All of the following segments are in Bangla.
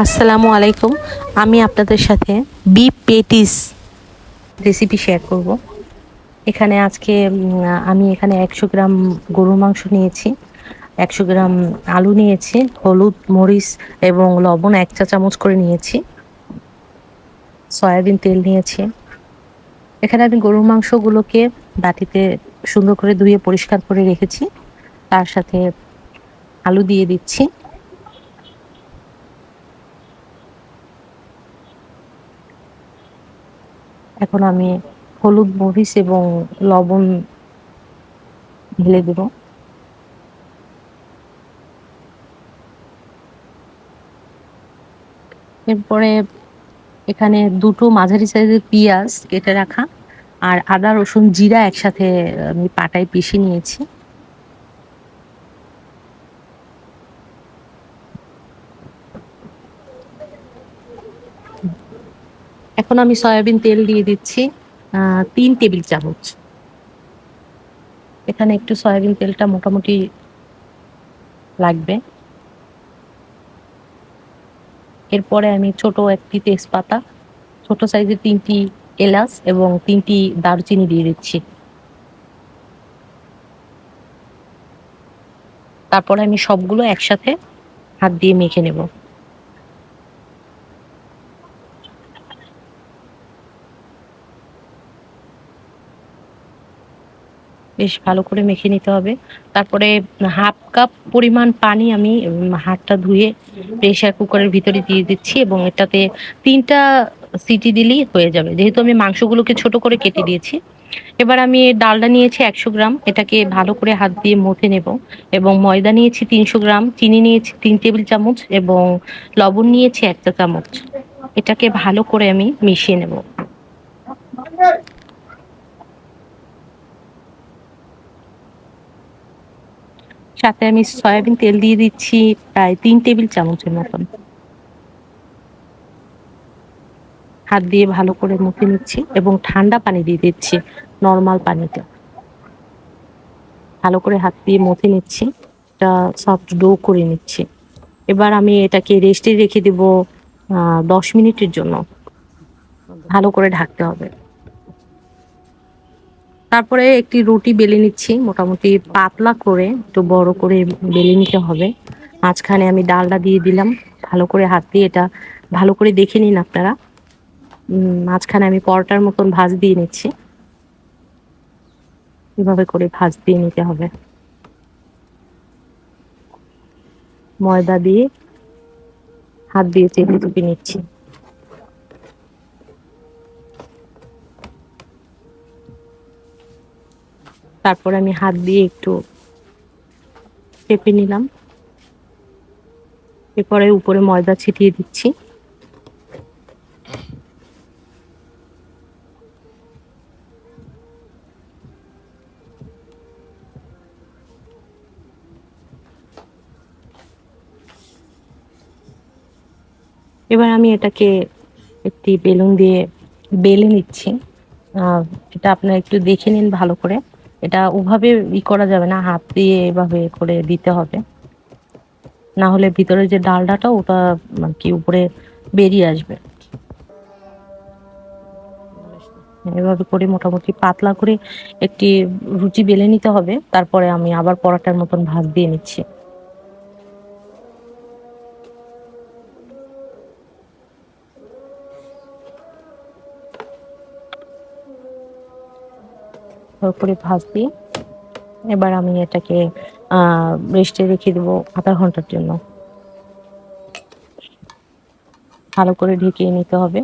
আসসালামু আলাইকুম। আমি আপনাদের সাথে বিফ পেটিস রেসিপি শেয়ার করব। এখানে আজকে আমি এখানে 100 গ্রাম গরুর মাংস নিয়েছি, 100 গ্রাম আলু নিয়েছি, হলুদ, মরিচ এবং লবণ 1 চা চামচ করে নিয়েছি, সয়াবিন তেল নিয়েছি। এখানে আমি গরুর মাংসগুলোকে বাটিতে সুন্দর করে ধুয়ে পরিষ্কার করে রেখেছি। তার সাথে আলু দিয়ে দিচ্ছি। এখন আমি হলুদ, মরিচ এবং লবণ ঢেলে দেব। এরপরে এখানে দুটো মাঝারি সাইজের পেঁয়াজ কেটে রাখা আর আদা, রসুন, জিরা একসাথে আমি পাটায় পিষে নিয়েছি। এখন আমি সয়াবিন তেল দিয়ে দিচ্ছি 3 টেবিল চামচ। এখানে একটু সয়াবিন তেলটা মোটামুটি লাগবে। এরপরে আমি ছোট একটি তেজপাতা, ছোট সাইজের 3টি এলাচ এবং 3টি দারুচিনি দিয়ে দিচ্ছি। তারপরে আমি সবগুলো একসাথে হাত দিয়ে মেখে নেব। বেশ ভালো করে মেখে নিতে হবে। তারপরে হাফ কাপ পরিমাণ পানি আমি হাতটা ধুয়ে প্রেসার কুকারের ভিতরে দিয়ে দিচ্ছি এবং এটাতে 3টা সিটি দিলেই হয়ে যাবে, যেহেতু আমি মাংসগুলোকে ছোট করে কেটে দিয়েছি। এবার আমি ডালডা নিয়েছি 100 গ্রাম, এটাকে ভালো করে হাত দিয়ে মথে নেব এবং ময়দা নিয়েছি 300 গ্রাম, চিনি নিয়েছি 3 টেবিল চামচ এবং লবণ নিয়েছি 1 চা চামচ। এটাকে ভালো করে আমি মিশিয়ে নেব। সাথে আমি সয়াবিন তেল দিয়ে দিচ্ছি প্রায় 3 টেবিল চামচের মতন। হাত দিয়ে ভালো করে মুখে নিচ্ছি এবং ঠান্ডা পানি দিয়ে দিচ্ছি, নরমাল পানিতে। ভালো করে হাত দিয়ে মুথে নিচ্ছি, এটা সফট ডো করে নিচ্ছি। এবার আমি এটাকে রেস্টে রেখে দেব 10 মিনিটের জন্য। ভালো করে ঢাকতে হবে। তারপরে একটি রুটি বেলে নিচ্ছি, মোটামুটি পাতলা করে, একটু বড় করে বেলে নিতে হবে। মাঝখানে আমি ডালটা দিয়ে দিলাম, ভালো করে হাত দিয়ে এটা ভালো করে দেখে নিন আপনারা। মাঝখানে আমি পরোটার মতন ভাঁজ দিয়ে নিচ্ছি। এভাবে করে ভাঁজ দিয়ে নিতে হবে। ময়দা দিয়ে হাত দিয়ে চেপে চেপে নিচ্ছি। তারপর আমি হাত দিয়ে একটু চেপে নিলাম। এরপরে উপরে ময়দা ছিটিয়ে দিচ্ছি। এবার আমি এটাকে একটি বেলুন দিয়ে বেলে নিচ্ছি। এটা আপনারা একটু দেখে নিন ভালো করে। এটা ওভাবে করা যাবে না, হাত দিয়ে এভাবে করে দিতে হবে, না হলে ভিতরে যে ডালডাটা ওটা মানে কি উপরে বেরিয়ে আসবে। এভাবে করে মোটামুটি পাতলা করে একটি রুটি বেলে নিতে হবে। তারপরে আমি আবার পরোটার মতন ভাঁজ দিয়ে নিচ্ছি। করে ভাঁজ দিয়ে এবার আমি এটাকে রেস্টে রেখে দেবো আধা ঘন্টার জন্য। ভালো করে ঢেকে নিতে হবে,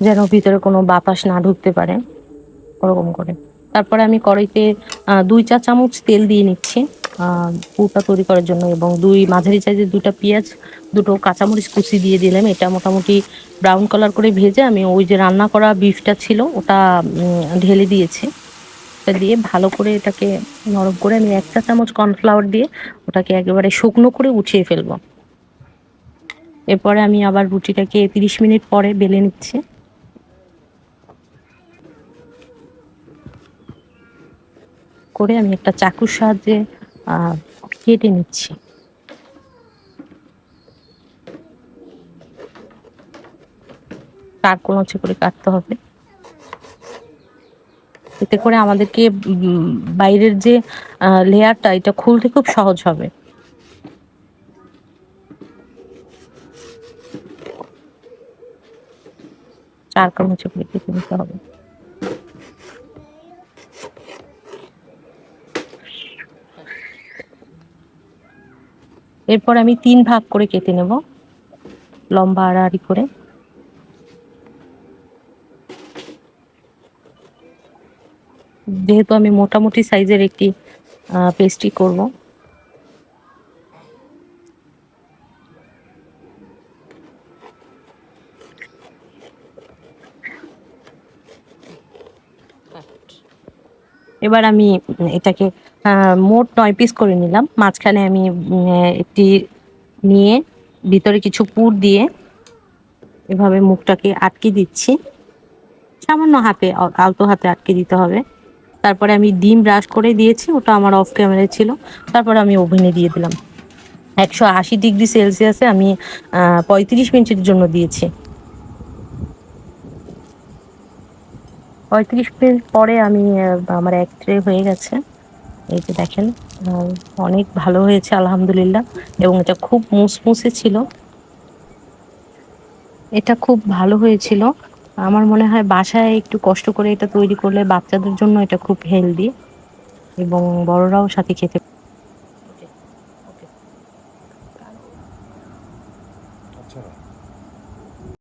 যেন ভিতরে কোনো বাতাস না ঢুকতে পারে, ওরকম করে। তারপরে আমি কড়াইতে 2 চা চামচ তেল দিয়ে নিচ্ছি পুরটা তৈরি করার জন্য এবং মাঝারি সাইজের 2টা পেঁয়াজ, 2টো কাঁচামরিচ কুচি দিয়ে দিলাম। এটা মোটামুটি ব্রাউন কালার করে ভেজে আমি ওই যে রান্না করা বিফটা ছিল ওটা ঢেলে দিয়েছি। এটা দিয়ে ভালো করে এটাকে নরম করে আমি 1 চা চামচ কর্নফ্লাওয়ার দিয়ে ওটাকে একেবারে শুকনো করে উঠিয়ে ফেলবো। এরপরে আমি আবার রুটিটাকে 30 মিনিট পরে বেলে নিচ্ছি। করে আমি একটা চাকুর সাহায্যে কেটে নিচ্ছি। চার কোণাচে করে কাটতে হবে, এতে করে আমাদেরকে বাইরের যে লেয়ারটা এটা খুলতে খুব সহজ হবে। চার কোণাচে করে কেটে নিতে হবে। এরপর আমি 3 ভাগ করে কেটে নেব, লম্বা আড়াআড়ি করে। যেহেতু আমি মোটামুটি সাইজের একটি পেস্ট্রি করব, এবার আমি এটাকে মোট 9 পিস করে নিলাম। মাঝখানে আমি একটি নিয়ে ভিতরে কিছু পুর দিয়ে এভাবে মুখটাকে আটকে দিচ্ছি, সামান্য হাতে, আলতো হাতে আটকে দিতে হবে। তারপরে আমি ডিম ব্রাশ করে দিয়েছি, ওটা আমার অফ ক্যামেরায় ছিল। তারপরে আমি ওভেনে দিয়ে দিলাম 180 ডিগ্রি সেলসিয়াসে আমি 35 মিনিটের জন্য দিয়েছি। 35 মিনিট পরে আমি আমার এক ট্রে হয়ে গেছে, এই যে দেখেন। অনেক ভালো হয়েছে আলহামদুলিল্লাহ, এবং এটা খুব মুসমুসে ছিল। এটা খুব ভালো হয়েছিল। আমার মনে হয় বাসায় একটু কষ্ট করে এটা তৈরি করলে বাচ্চাদের জন্য এটা খুব হেলদি এবং বড়রাও সাথে খেতে